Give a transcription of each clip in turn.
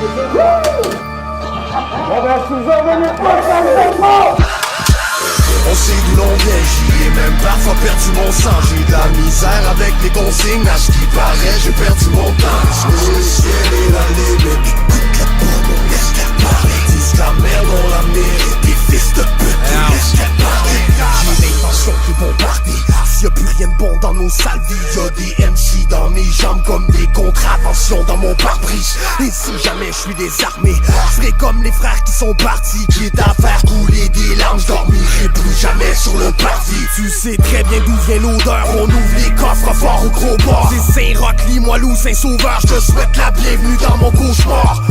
Bon ben, si vous en venez pas, ça me fait pas. On sait d'où l'on vient, j'y ai même parfois perdu mon sang. J'ai de la misère avec les consignes, à ce qui paraît, j'ai perdu mon temps. Le ciel est la limite, t'inquiète pas, mon escapade. Disent la merde, on la mérite, des fils de pute, l'escapade. J'ai l'intention de bombarder. S'il y a plus rien de bon dans nos sales vies, y'a des MC dans mes jambes comme des contraventions dans mon pare-brise. Et si jamais je suis désarmé, je serai comme les frères qui sont partis, qui est à faire couler des larmes. Je dormirai plus jamais sur le parti. Tu sais très bien d'où vient l'odeur, on ouvre les coffres forts au gros bord. C'est Saint-Roch, Limoilou, Saint-Sauveur, je te souhaite la bienvenue dans mon cauchemar.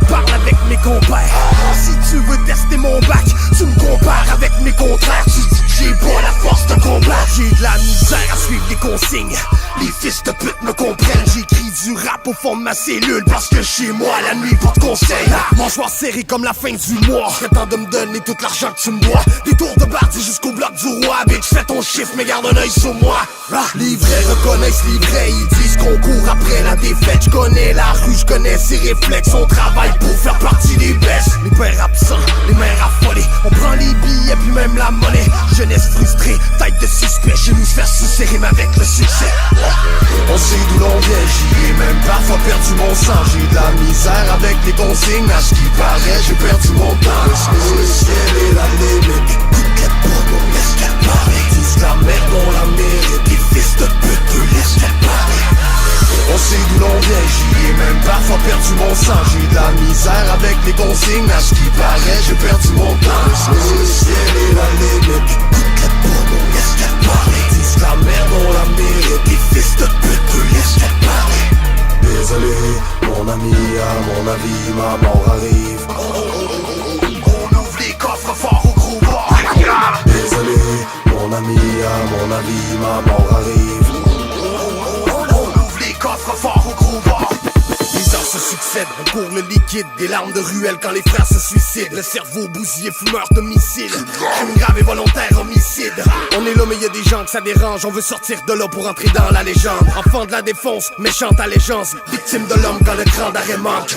Parle avec mes compères. Si tu veux tester mon bac, tu me compares avec mes contraires. Tu dis que j'ai pas la force de combattre. J'ai de la misère à suivre les consignes. Les fils de pute me comprennent. J'écris du rap au fond de ma cellule parce que chez moi la nuit pas de conseil. Mangeoire serré comme la fin du mois. Serait temps de me donner tout l'argent que tu me dois. Des tours de party jusqu'au bloc du roi. Bitch, fais ton chiffre mais garde un œil sur moi. Les vrais reconnaissent les vrais. Ils disent qu'on court après la défaite. Je connais la rue, je connais ses réflexes. On travaille pour faire partie des bêtes. Les pères absents, les mères affolées. On prend les billets puis même la monnaie. Jeunesse frustrée, tête de suspect. Chez nous, je fais sucer rime avec le succès. On sait d'où l'on vient, j'y ai même parfois perdu mon sang. J'ai de la misère avec les consignes, à ce qui paraît, j'ai perdu mon temps. Le ciel est la limite, t'inquiète pas, mon escapade. Disent la merde, on la mérite, des fils de pute, l'escapade. On sait d'où l'on vient, j'y ai même parfois perdu mon sang. J'ai de la misère avec les consignes, à ce qui paraît, j'ai perdu mon temps. Le ciel est la limite, t'inquiète pas, mon escapade. Disent la merde, on la mérite, des fils de pute, l'escapade. Désolé, mon ami, à mon avis, ma mort arrive. On ouvre les coffres forts au gros bord. Désolé, mon ami, à mon avis, ma mort arrive. On ouvre les coffres forts au gros bord. Les heures se succèdent, on court le liquide, des larmes de ruelle quand les frères se suicident. Le cerveau bousillé, fumeur de missiles. Crime grave et volontaire, homicide. On est là mais y'a des gens que ça dérange. On veut sortir de là pour entrer dans la légende. Enfant de la défonce, méchante allégeance. Victime de l'homme quand le cran d'arrêt manque.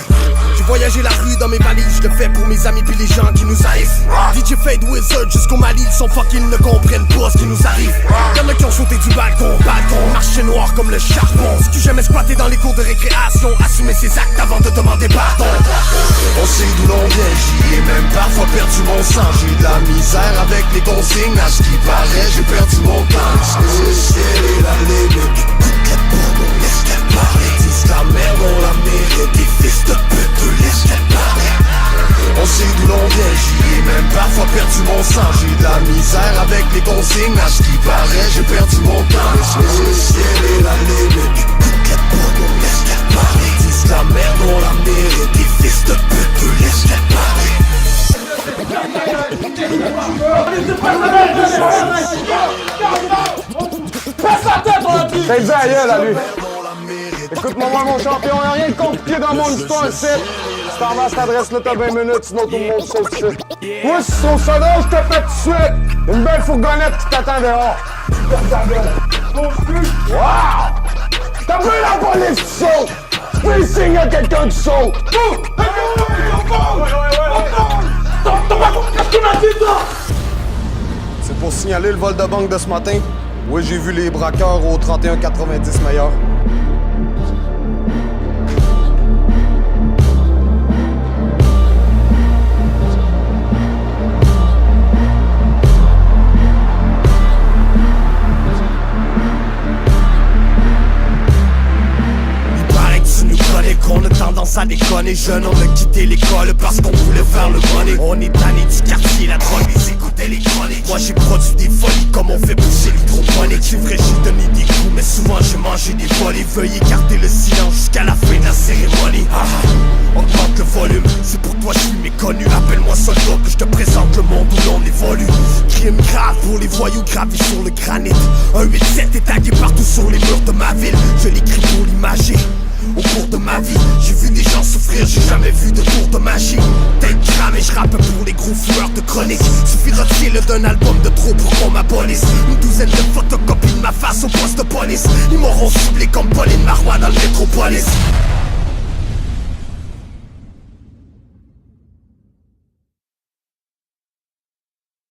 J'ai voyagé la rue dans mes valises. Je le fais pour mes amis puis les gens qui nous haïssent. DJ Fade Wizard jusqu'au Mali. Ils sont fucking ne comprennent pas ce qui nous arrive. Y'en a qui ont sauté du balcon, marché noir comme le charbon. Si tu jamais squatté dans les cours de récréation, assumer ses actes avant de demander pardon. On sait d'où l'on vient, j'y ai même parfois perdu mon sang. J'ai de la misère avec les consignes, à ce qui paraît, j'ai perdu mon temps. Le ciel est la limite, t'inquiète pas, mon escapade. Disent la merde, on la mérite, des fils de pute, l'escapade. On sait d'où l'on vient, j'y ai même parfois perdu mon sang. J'ai de la misère avec les consignes, à ce qui paraît, j'ai perdu mon temps. Le ciel est la limite, t'inquiète pas, mon escapade. Disent la merde, on la mérite, des fils de pute, l'escapade. T'as dit ailleurs là lui. Écoute-moi, mon champion, y'a rien de compliqué dans mon histoire ici. Si t'en vas à cette adresse-là, t'as 20 minutes, sinon tout le monde saute ici. Moi, si son sonore, je te fais tout de suite. Une belle fourgonnette qui t'attend dehors. Wow! T'as vu la police qui saute? Fais signe à quelqu'un qui saute. C'est pour signaler le vol de banque de ce matin. Oui, j'ai vu les braqueurs au 31,90 meilleur. On a tendance à déconner, jeune, on a quitté l'école parce qu'on voulait faire le money. On est tanné du quartier, la drogue, ils écoutaient les chroniques. Moi j'ai produit des folies comme on fait pousser l'hydroponique. C'est vrai j'ai donné des coups, mais souvent j'ai mangé des volets. Veuillez garder le silence jusqu'à la fin de la cérémonie. Augmente le volume, c'est pour toi je suis méconnu. Appelle-moi soldat que je te présente le monde où l'on évolue. Crime grave pour les voyous gravis sur le granit. Un 8-7 est tagué partout sur les murs de ma ville. Je l'écris pour l'imager. Au cours de ma vie, j'ai vu des gens souffrir, j'ai jamais vu de tour de magie. Tête cramée, je rappe pour les gros fumeurs de chronique. Suffira de filer d'un album de trop pour qu'on m'abolisse. Une douzaine de photocopies de ma face au poste de police. Ils m'auront ciblé comme Pauline Marois dans le métropolis.